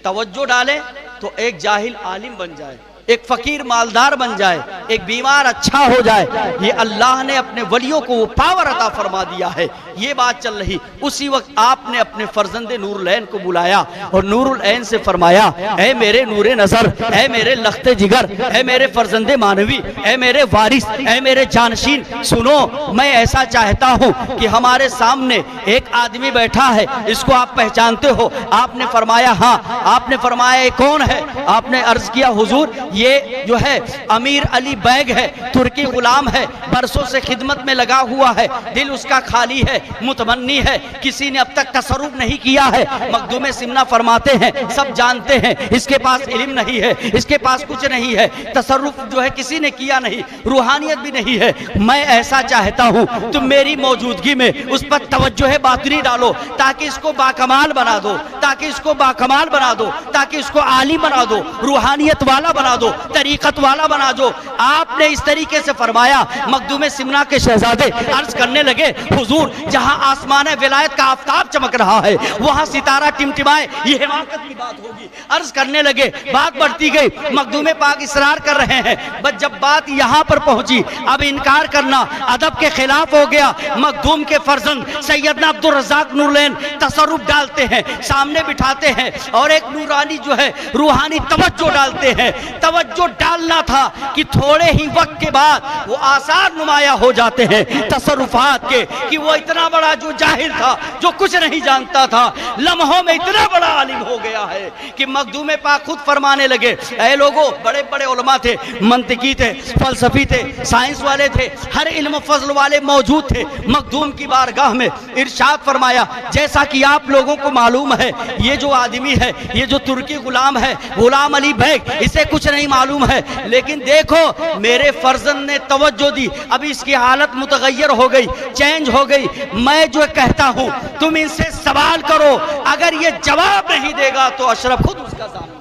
توجہ ڈالے تو ایک جاہل عالم بن جائے، ایک فقیر مالدار بن جائے، ایک بیمار اچھا ہو جائے، یہ اللہ نے اپنے ولیوں کو وہ پاور عطا فرما دیا ہے. یہ بات چل رہی. اسی وقت آپ نے اپنے فرزند نور العین کو بلایا اور نور العین سے فرمایا اے میرے نور نظر، اے میرے لخت جگر، اے میرے فرزند مانوی، اے میرے وارث، اے میرے جانشین، سنو میں ایسا چاہتا ہوں کہ ہمارے سامنے ایک آدمی بیٹھا ہے، اس کو آپ پہچانتے ہو؟ آپ نے فرمایا ہاں. آپ نے فرمایا یہ کون ہے؟ آپ نے عرض کیا حضور یہ جو ہے امیر علی بیگ ہے، ترکی غلام ہے، برسوں سے خدمت میں لگا ہوا ہے، دل اس کا خالی ہے، متمنی ہے، کسی نے اب تک تصرف نہیں کیا ہے. مخدوم سمنہ فرماتے ہیں سب جانتے ہیں اس کے پاس علم نہیں ہے، اس کے پاس کچھ نہیں ہے، تصرف جو ہے کسی نے کیا نہیں، روحانیت بھی نہیں ہے. میں ایسا چاہتا ہوں تم میری موجودگی میں اس پر توجہ باطنی ڈالو تاکہ اس کو باکمال بنا دو، تاکہ اس کو باکمال بنا دو، تاکہ اس کو عالم بنا دو، روحانیت والا بنا دو، طریقت والا بنا دو. آپ نے اس طریقے سے فرمایا. مخدوم سمنہ کے شہزادے عرض کرنے لگے حضور جہاں آسمان ولایت کا آفتاب چمک رہا ہے وہاں ستارہ ٹمٹمائے، یہ حماقت کی بات ہوگی. عرض کرنے لگے، بات بڑھتی گئی. مخدوم پاک اصرار کر رہے ہیں، بس جب بات یہاں پر پہنچی اب انکار کرنا ادب کے خلاف ہو گیا. مخدوم کے فرزند سیدنا عبدالرزاق نور العین تصرف ڈالتے ہیں، سامنے بٹھاتے ہیں اور ایک نورانی جو ہے روحانی توجہ ڈالتے ہیں. توجہ ڈالنا تھا کہ تھوڑے ہی وقت کے بعد وہ آثار نمایاں ہو جاتے ہیں تصرفات کے کہ وہ اتنا بڑا جو جاہل تھا، جو کچھ نہیں جانتا تھا، لمحوں میں اتنا بڑا عالم ہو گیا ہے کہ مخدوم پاک خود فرمانے لگے اے لوگوں، بڑے بڑے علماء تھے، منطقی تھے، فلسفی تھے، سائنس والے تھے، ہر علم و فضل والے موجود تھے. مخدوم کی بارگاہ میں ارشاد فرمایا جیسا کہ آپ لوگوں کو معلوم ہے یہ جو آدمی ہے، یہ جو ترکی غلام ہے، غلام علی بیگ، اسے کچھ نہیں معلوم ہے، لیکن دیکھو میرے فرزند نے توجہ دی، اب اس کی حالت متغیر ہو گئی، چینج ہو گئی. میں جو کہتا ہوں تم ان سے سوال کرو، اگر یہ جواب نہیں دے گا تو اشرف خود اس کا ضامن.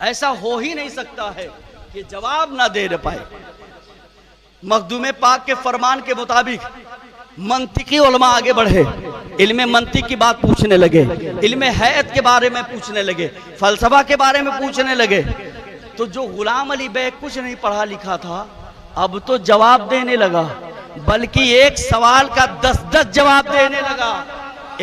ایسا ہو ہی نہیں سکتا ہے کہ جواب نہ دے پائے. مخدوم پاک کے فرمان کے مطابق منطقی علماء آگے بڑھے، علم منطق کی بات پوچھنے لگے، علم حیات کے بارے میں پوچھنے لگے، فلسفہ کے بارے میں پوچھنے لگے. تو جو غلام علی بیگ کچھ نہیں پڑھا لکھا تھا اب تو جواب دینے لگا، بلکہ ایک سوال کا 10 جواب دینے لگا.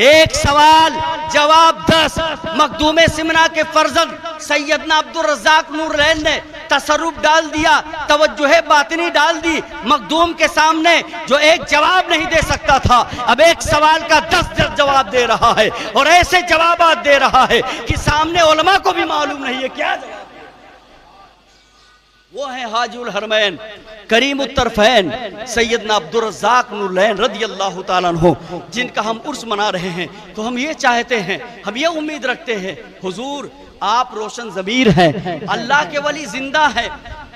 ایک سوال جواب 10. مخدوم سمنہ کے فرزند سیدنا عبدالرزاق نور العین نے تصرف ڈال دیا، توجہ باطنی ڈال دی. مخدوم کے سامنے جو ایک جواب نہیں دے سکتا تھا اب ایک سوال کا 10 جواب دے رہا ہے، اور ایسے جوابات دے رہا ہے کہ سامنے علماء کو بھی معلوم نہیں ہے کیا جواب. وہ ہیں حاجی الحرمین کریم الطرفین سیدنا عبدالرزاق نور العین رضی اللہ تعالیٰ عنہ، جن کا ہم عرس منا رہے ہیں. تو ہم یہ چاہتے ہیں، ہم یہ امید رکھتے ہیں حضور آپ روشن ضمیر ہیں، اللہ کے ولی زندہ ہے.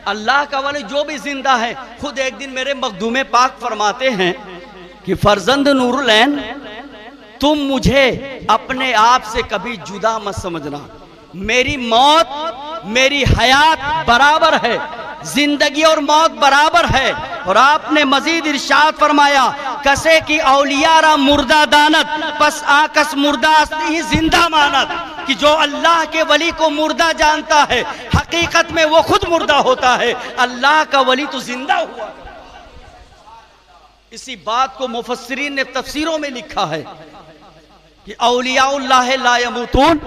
اللہ کا ولی جو بھی زندہ ہے، خود ایک دن میرے مخدوم پاک فرماتے ہیں کہ فرزند نور العین تم مجھے اپنے آپ سے کبھی جدا مت سمجھنا، میری موت میری حیات برابر ہے، زندگی اور موت برابر ہے. اور آپ نے مزید ارشاد فرمایا کسے کی اولیاء را مردہ دانت پس آکس مردہ اصلی زندہ مانت، کہ جو اللہ کے ولی کو مردہ جانتا ہے حقیقت میں وہ خود مردہ ہوتا ہے، اللہ کا ولی تو زندہ ہوا. اسی بات کو مفسرین نے تفسیروں میں لکھا ہے کہ اولیاء اللہ لا یموتون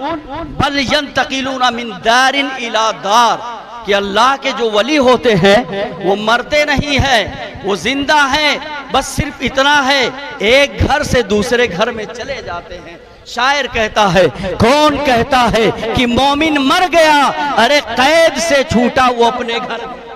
بل ینتقلون من دار الی دار، کہ اللہ کے جو ولی ہوتے ہیں وہ مرتے نہیں ہیں، وہ زندہ ہیں، بس صرف اتنا ہے ایک گھر سے دوسرے گھر میں چلے جاتے ہیں. شاعر کہتا ہے کون کہتا ہے کہ مومن مر گیا، ارے قید سے چھوٹا وہ اپنے گھر گیا،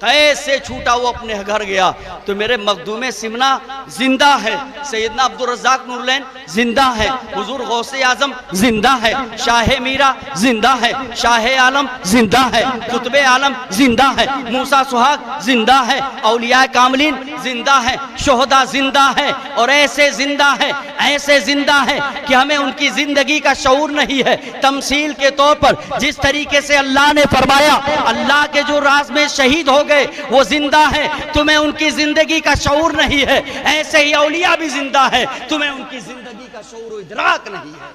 قید سے چھوٹا وہ اپنے گھر گیا. تو میرے مخدوم سمنہ زندہ ہے، سیدنا عبدالرزاق نور العین زندہ ہے، حضور غوث اعظم زندہ ہے، شاہ میرا زندہ ہے، شاہ عالم زندہ ہے، قطب عالم زندہ ہے، موسیٰ سہاگ زندہ ہے، اولیاء کاملین زندہ ہے، شہداء زندہ ہے، اور ایسے زندہ ہے، ایسے زندہ ہے کہ ہمیں ان کی زندگی کا شعور نہیں ہے. تمثیل کے طور پر جس طریقے سے اللہ نے فرمایا اللہ کے جو راز میں شہید ہو گئے وہ زندہ ہے، تمہیں ان کی زندگی کا شعور نہیں ہے، ایسے ہی اولیاء بھی زندہ ہے، تمہیں ان کی زندگی کا شعور و ادراک نہیں ہے.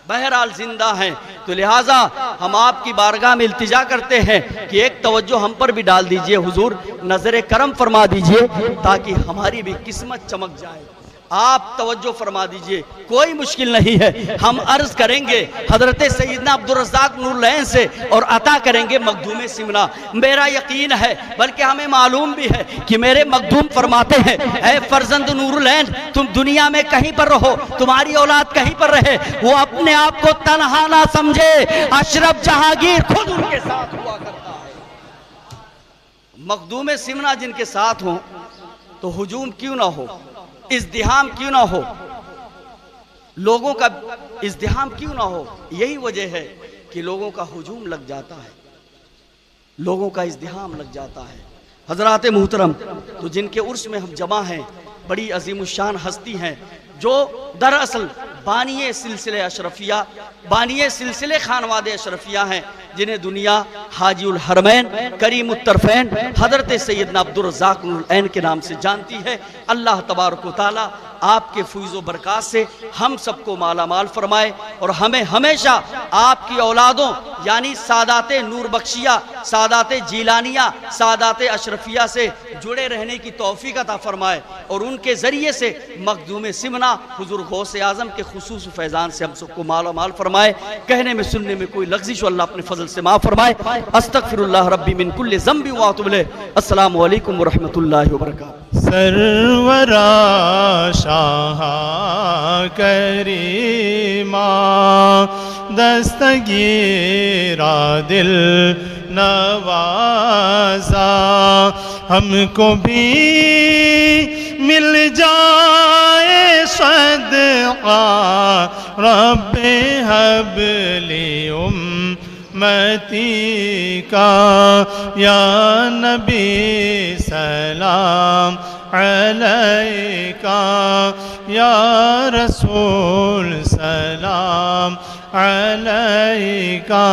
بہرحال زندہ ہیں. تو لہٰذا ہم آپ کی بارگاہ میں التجا کرتے ہیں کہ ایک توجہ ہم پر بھی ڈال دیجئے حضور، نظر کرم فرما دیجئے تاکہ ہماری بھی قسمت چمک جائے. آپ توجہ فرما دیجئے، کوئی مشکل نہیں ہے. ہم عرض کریں گے حضرت سیدنا عبدالرزاق نور العین سے اور عطا کریں گے مخدوم سمنا. میرا یقین ہے بلکہ ہمیں معلوم بھی ہے کہ میرے مخدوم فرماتے ہیں اے فرزند نور العین، تم دنیا میں کہیں پر رہو، تمہاری اولاد کہیں پر رہے، وہ اپنے آپ کو تنہا نہ سمجھے، اشرف جہانگیر خود ان کے ساتھ ہوا کرتا ہے. مخدوم سمنا جن کے ساتھ ہوں تو ہجوم کیوں نہ ہو، ازدحام کیوں نہ ہو، لوگوں کا ازدحام کیوں نہ ہو. یہی وجہ ہے کہ لوگوں کا ہجوم لگ جاتا ہے، لوگوں کا ازدحام لگ جاتا ہے. حضرات محترم، تو جن کے عرس میں ہم جمع ہیں بڑی عظیم الشان ہستی ہیں جو دراصل بانی سلسلے اشرفیہ، بانی سلسلے خانواد اشرفیہ ہیں، جنہیں دنیا حاجی الحرمین کریم الطرفین حضرت سیدنا عبدالرزاق نور العین کے نام سے جانتی ہے. اللہ تبارک و تعالی آپ کے فیض و برکات سے ہم سب کو مالا مال فرمائے اور ہمیں ہمیشہ آپ کی اولادوں یعنی سادات نور بخشیہ، سادات جیلانیہ، سادات اشرفیہ سے جڑے رہنے کی توفیق عطا فرمائے اور ان کے ذریعے سے مخدوم سمنا حضور غوث اعظم کے خصوص فیضان سے ہم سب کو مالا مال فرمائے. کہنے میں سننے میں کوئی لغزش ہو اللہ اپنے فضل سے معاف فرمائے. استغفر اللہ ربی من کل ذنب واتوب الیہ. السلام علیکم ورحمۃ اللہ وبرکاتہ. سرورا شاہ کریما دستگیرا دل نوازا، ہم کو بھی مل جائے صدقہ رب حب لی امتی کا. یا نبی سلام علیکہ، یا رسول سلام علیکہ،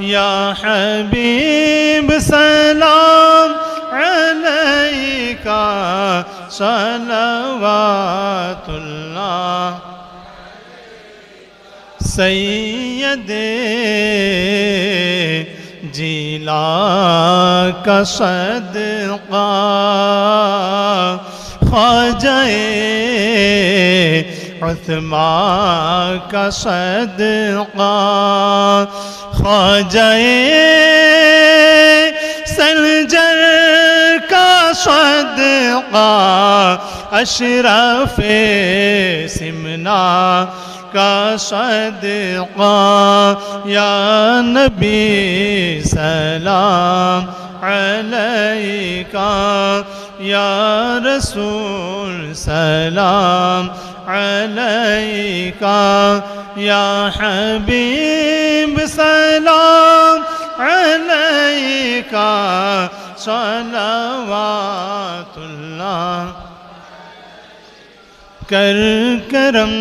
یا حبیب سلام علیکہ، صلوات اللہ. سید جیلا کا صدقہ، خواجہ عثمان کا صدقہ، خواجہ سنجر کا صدقہ، اشرف سمنا کا صدقہ. یا نبی سلام علیکہ، یا رسول سلام علیکہ، یا حبیب سلام علیکہ، صلوات اللہ. کر کرم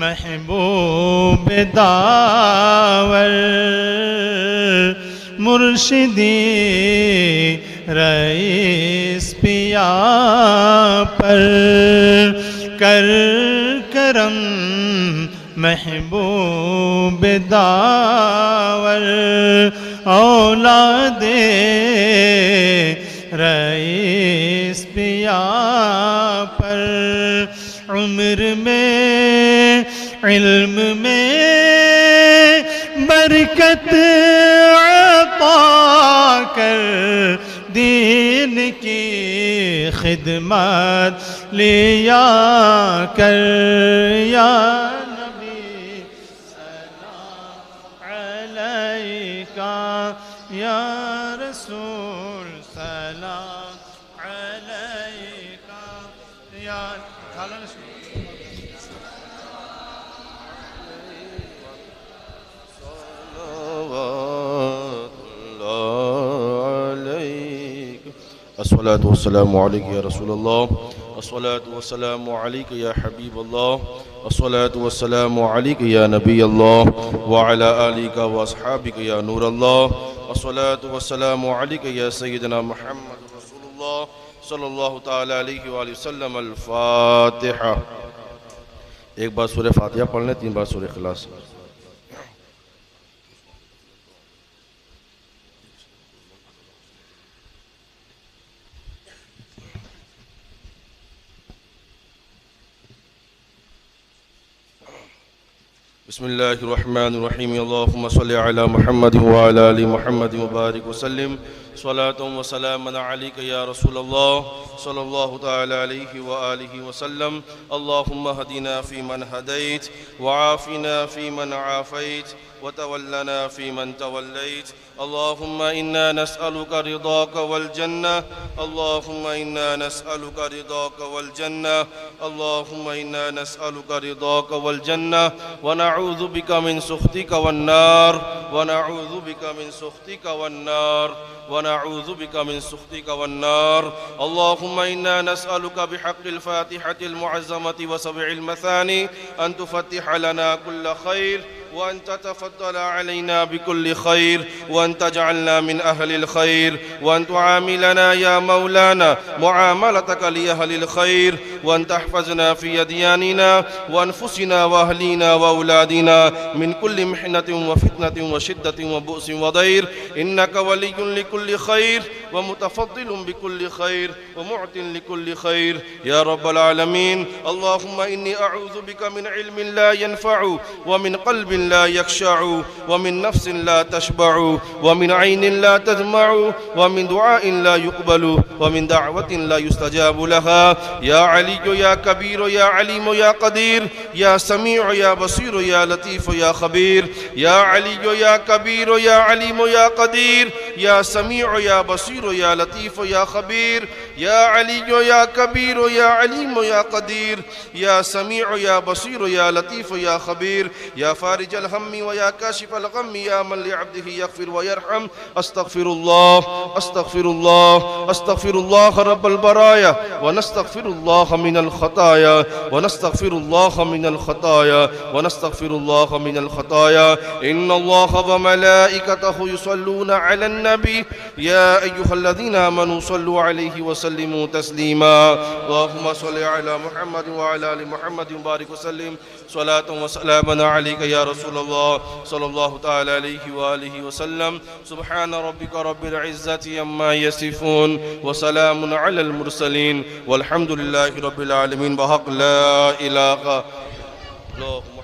محبوب داور مرشدی رئیس پیا پر، کر کرم محبوب داور اولاد رئیس پیا پر. عمر میں علم میں برکت عطا کر، دین کی خدمت لیا کر. یا نبی سلام علیکہ، یا رسول سلام علیکہ، یا الصلاة والسلام عليك يا رسول الله، الصلاة والسلام عليك يا حبيب الله، الصلاة والسلام عليك يا نبي الله وعلى آلك وأصحابك يا نور الله، الصلاة والسلام عليك يا سيدنا محمد رسول الله صلی اللہ تعالیٰ علیہ وآلہ وسلم. الفاتحہ. ایک بار سورہ فاتحہ پڑھ لیں، 3 بار سورہ اخلاص. بسم الله الرحمن الرحيم اللهم صل على محمد وعلى آل محمد وبارك وسلم صلاة وسلاما عليك يا رسول الله صلى الله تعالى عليه وآله وسلم. اللهم هدنا فيمن هديت وعافنا فيمن عافيت وتولنا فيمن توليت. اللهم إنا نسألك رضاك والجنة. اللهم إنا نسألك رضاك والجنة. اللهم إنا نسألك رضاك والجنة ونعوذ بك من سخطك والنار. ونعوذ بك من سخطك والنار. ونعوذ بك من سخطك والنار. اللهم إنا نسألك بحق الفاتحة المعزمة وسبع المثاني أن تفتح لنا كل خير وأن تتفضل علينا بكل خير وأن تجعلنا من أهل الخير وأن تعاملنا يا مولانا معاملتك لأهل الخير وأن تحفظنا في أدياننا وأنفسنا وأهلينا وأولادنا من كل محنة وفتنة وشدة وبؤس وضير إنك ولي لكل خير ومتفضل بكل خير ومعط لكل خير يا رب العالمين. اللهم إني أعوذ بك من علم لا ينفع ومن قلب لا يخشع ومن نفس لا تشبع ومن عين لا تدمع ومن دعاء لا يقبل ومن دعوة لا يستجاب لها. يا علي يا كبير يا عليم يا قدير يا سميع يا بصير يا لطيف يا خبير. يا علي يا كبير يا عليم يا قدير يا سميع يا بصير يا لطيف يا خبير. يا علي يا كبير يا عليم يا قدير يا سميع يا بصير يا لطيف يا خبير. يا فارج الهم ويا كاشف الغم يا من لعبده يغفر ويرحم. أستغفر الله أستغفر الله أستغفر الله رب البرايا ونستغفر الله من الخطايا ونستغفر الله من الخطايا ونستغفر الله من الخطايا. إن الله وملائكته يصلون على النبي يا أيها الذين آمنوا صلوا عليه وسلموا تسليما. اللهم صل على محمد وعلى آل محمد وبارك وسلم صلاة وسلاما عليك يا رسول الله صلى الله تعالى عليه وآله وسلم. سبحان ربك رب العزة عما يصفون وسلام على المرسلين والحمد لله رب العالمين. بحق لا إله إلا الله.